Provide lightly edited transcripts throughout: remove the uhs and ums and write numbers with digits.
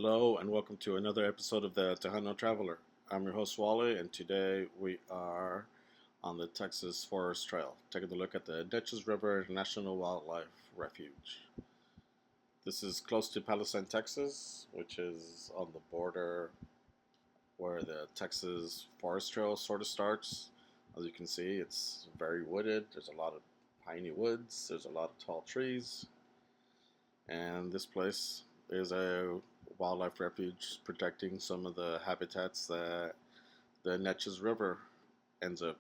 Hello and welcome to another episode of the Tejano Traveler. I'm your host Wally, and today we are on the Texas Forest Trail, taking a look at the Neches River National Wildlife Refuge. This is close to Palestine, Texas, which is on the border where the Texas Forest Trail sort of starts. As you can see, it's very wooded. There's a lot of piney woods. There's a lot of tall trees. And this place is a wildlife refuge protecting some of the habitats that the Neches River ends up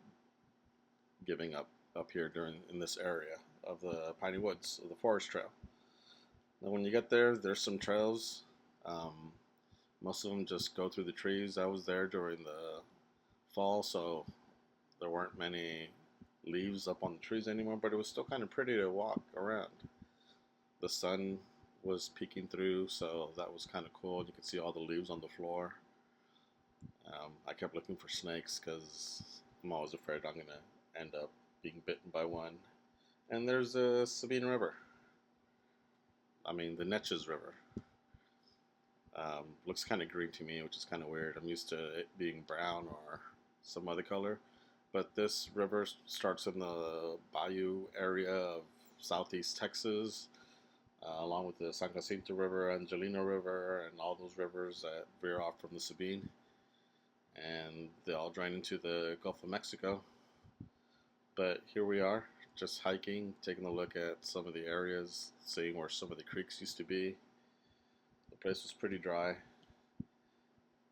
giving up here in this area of the piney woods of the forest trail. Now, when you get there, there's some trails. Most of them just go through the trees. I was there during the fall, so there weren't many leaves up on the trees anymore, but it was still kind of pretty to walk around. The sun was peeking through, so that was kind of cool. You could see all the leaves on the floor. I kept looking for snakes because I'm always afraid I'm going to end up being bitten by one. And there's the Sabine River. The Neches River. Looks kind of green to me, which is kind of weird. I'm used to it being brown or some other color. But this river starts in the bayou area of southeast Texas, along with the San Jacinto River, Angelino River, and all those rivers that veer off from the Sabine. And they all drain into the Gulf of Mexico. But here we are, just hiking, taking a look at some of the areas, seeing where some of the creeks used to be. The place was pretty dry.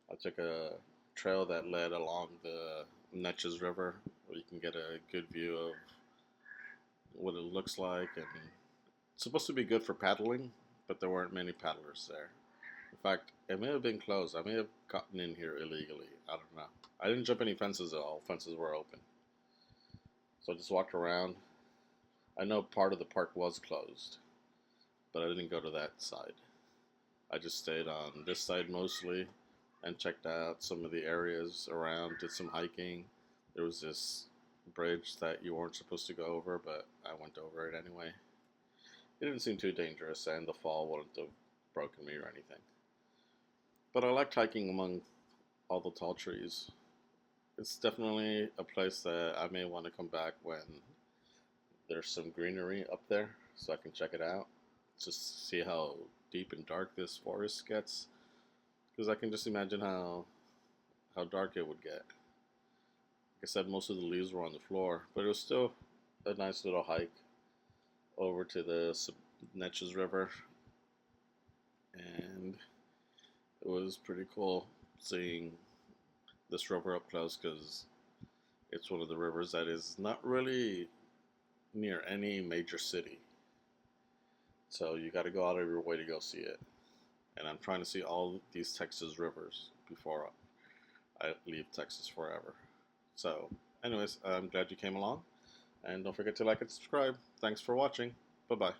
I took a trail that led along the Neches River, where you can get a good view of what it looks like. And it's supposed to be good for paddling, but there weren't many paddlers there. In fact, it may have been closed. I may have gotten in here illegally. I don't know. I didn't jump any fences at all. Fences were open. So I just walked around. I know part of the park was closed, but I didn't go to that side. I just stayed on this side mostly and checked out some of the areas around, did some hiking. There was this bridge that you weren't supposed to go over, but I went over it anyway. It didn't seem too dangerous, and the fall wouldn't have broken me or anything. But I liked hiking among all the tall trees. It's definitely a place that I may want to come back when there's some greenery up there, so I can check it out. Just see how deep and dark this forest gets, because I can just imagine how dark it would get. Like I said, most of the leaves were on the floor, but it was still a nice little hike over to the Neches River, and it was pretty cool seeing this river up close, because it's one of the rivers that is not really near any major city, so you got to go out of your way to go see it. And I'm trying to see all these Texas rivers before I leave Texas forever. So anyways, I'm glad you came along, and don't forget to like and subscribe. Thanks for watching. Bye bye.